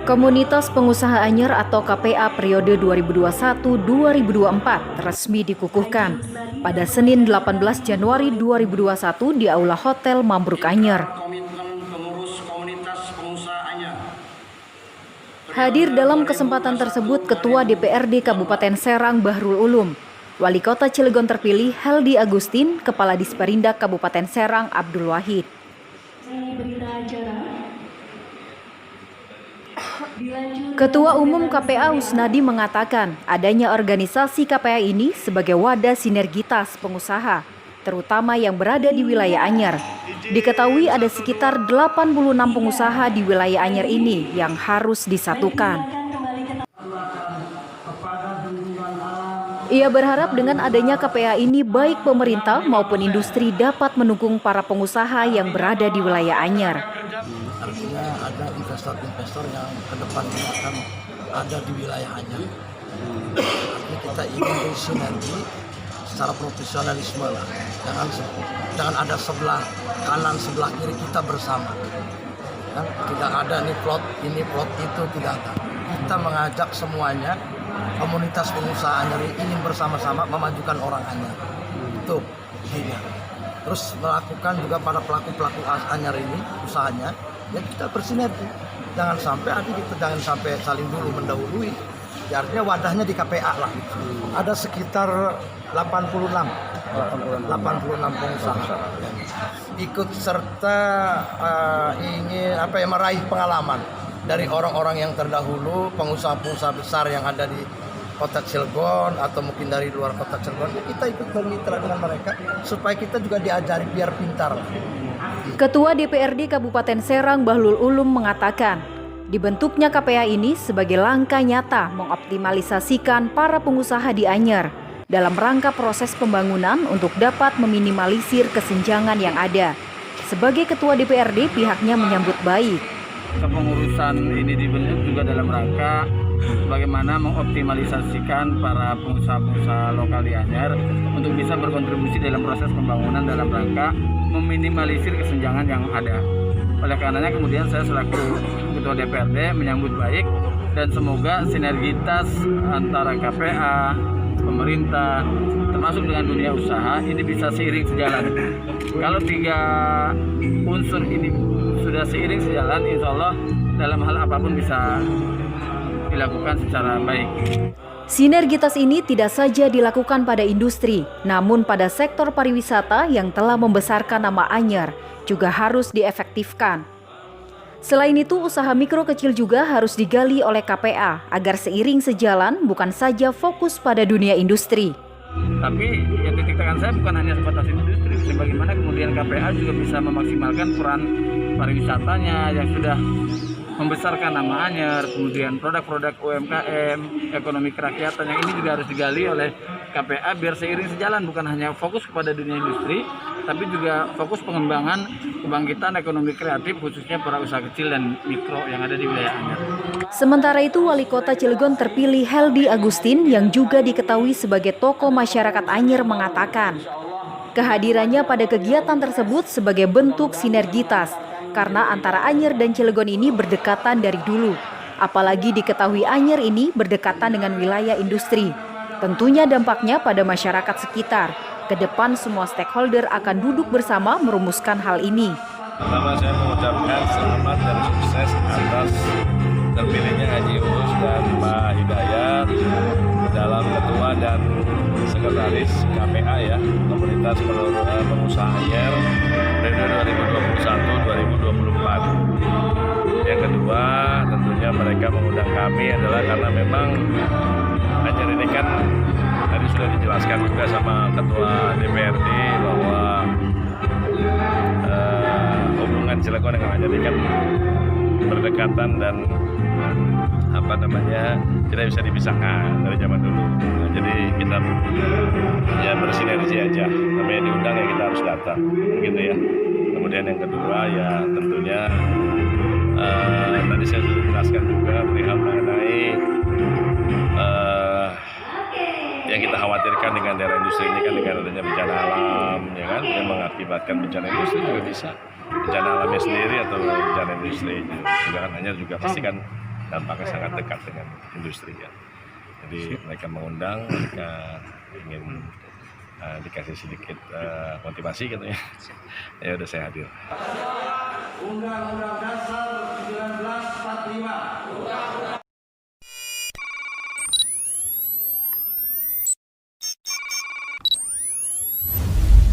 Komunitas Pengusaha Anyer atau KPA periode 2021-2024 resmi dikukuhkan pada Senin 18 Januari 2021 di Aula Hotel Mambruk Anyer. Hadir dalam kesempatan tersebut Ketua DPRD Kabupaten Serang Bahrul Ulum, Wali Kota Cilegon terpilih Heldi Agustin, Kepala Disperindak Kabupaten Serang Abdul Wahid. Ketua Umum KPA Usnadi mengatakan adanya organisasi KPA ini sebagai wadah sinergitas pengusaha, terutama yang berada di wilayah Anyer. Diketahui ada sekitar 86 pengusaha di wilayah Anyer ini yang harus disatukan. Ia berharap dengan adanya KPA ini baik pemerintah maupun industri dapat mendukung para pengusaha yang berada di wilayah Anyer. Artinya ada investor-investor yang ke depan akan ada di wilayah Anyer. Artinya kita ingin bersinergi secara profesionalisme lah. Jangan ada sebelah kanan sebelah kiri kita bersama. Kan? Tidak ada nih plot ini plot itu, tidak ada. Kita mengajak semuanya komunitas pengusaha Anyer ingin bersama-sama memajukan orang Anyer. Itu intinya. Terus melakukan juga pada pelaku-pelaku Anyer ini usahanya. Ya kita bersinergi, jangan sampai saling dulu mendahului. Ya, artinya wadahnya di KPA lah. Ada sekitar 86 pengusaha ikut serta ingin meraih pengalaman dari orang-orang yang terdahulu, pengusaha-pengusaha besar yang ada di Kota Cilegon atau mungkin dari luar Kota Cilegon. Kita ikut bermitra dengan mereka supaya kita juga diajari biar pintar. Ketua DPRD Kabupaten Serang Bahrul Ulum mengatakan, dibentuknya KPA ini sebagai langkah nyata mengoptimalisasikan para pengusaha di Anyer dalam rangka proses pembangunan untuk dapat meminimalisir kesenjangan yang ada. Sebagai Ketua DPRD, pihaknya menyambut baik. Kepengurusan ini dibentuk juga dalam rangka bagaimana mengoptimalisasikan para pengusaha-pengusaha lokal di Anyer untuk bisa berkontribusi dalam proses pembangunan dalam rangka meminimalisir kesenjangan yang ada. Oleh karenanya kemudian saya selaku Ketua DPRD menyambut baik dan semoga sinergitas antara KPA, pemerintah, termasuk dengan dunia usaha ini bisa seiring sejalan. Kalau tiga unsur ini sudah seiring sejalan, insya Allah dalam hal apapun bisa dilakukan secara baik. Sinergitas ini tidak saja dilakukan pada industri, namun pada sektor pariwisata yang telah membesarkan nama Anyer juga harus diefektifkan. Selain itu, usaha mikro kecil juga harus digali oleh KPA agar seiring sejalan bukan saja fokus pada dunia industri. Tapi yang titik tekan saya bukan hanya sebatas industri, bagaimana kemudian KPA juga bisa memaksimalkan peran pariwisatanya yang sudah membesarkan nama Anyer, kemudian produk-produk UMKM, ekonomi kerakyatan yang ini juga harus digali oleh KPA biar seiring sejalan, bukan hanya fokus kepada dunia industri, tapi juga fokus pengembangan kebangkitan ekonomi kreatif khususnya para usaha kecil dan mikro yang ada di wilayah Anyer. Sementara itu, Wali Kota Cilegon terpilih Heldi Agustin yang juga diketahui sebagai tokoh masyarakat Anyer mengatakan, kehadirannya pada kegiatan tersebut sebagai bentuk sinergitas karena antara Anyer dan Cilegon ini berdekatan dari dulu. Apalagi diketahui Anyer ini berdekatan dengan wilayah industri. Tentunya dampaknya pada masyarakat sekitar. Ke depan semua stakeholder akan duduk bersama merumuskan hal ini. Pertama saya mengucapkan selamat dan sukses atas terpilihnya Haji Uus dan Pak Hidayat dalam ketua dan sekretaris KPA ya, Komunitas Pengusaha Anyer periode 2021-2024. Yang kedua, tentunya mereka mengundang kami adalah karena memang Anyer ini kan tadi sudah dijelaskan juga sama Ketua DPRD bahwa hubungan Cilegon dengan Anyer ini kan berdekatan dan tidak bisa dipisahkan dari zaman dulu. Nah, jadi kita ya bersinergi aja. Namanya diundang ya kita harus datang, gitu ya. Kemudian yang kedua ya tentunya tadi saya sudah jelaskan juga perihal mengenai yang kita khawatirkan dengan daerah industri ini kan dengan adanya bencana alam, ya kan, yang mengakibatkan bencana industri juga bisa bencana alamnya sendiri atau bencana industri. Juga kan hanya juga pasti kan dampaknya sangat dekat dengan industri ya. Jadi mereka mengundang, mereka ingin dikasih sedikit motivasi gitu ya. Ya udah saya hadir. Undang-Undang Dasar 1945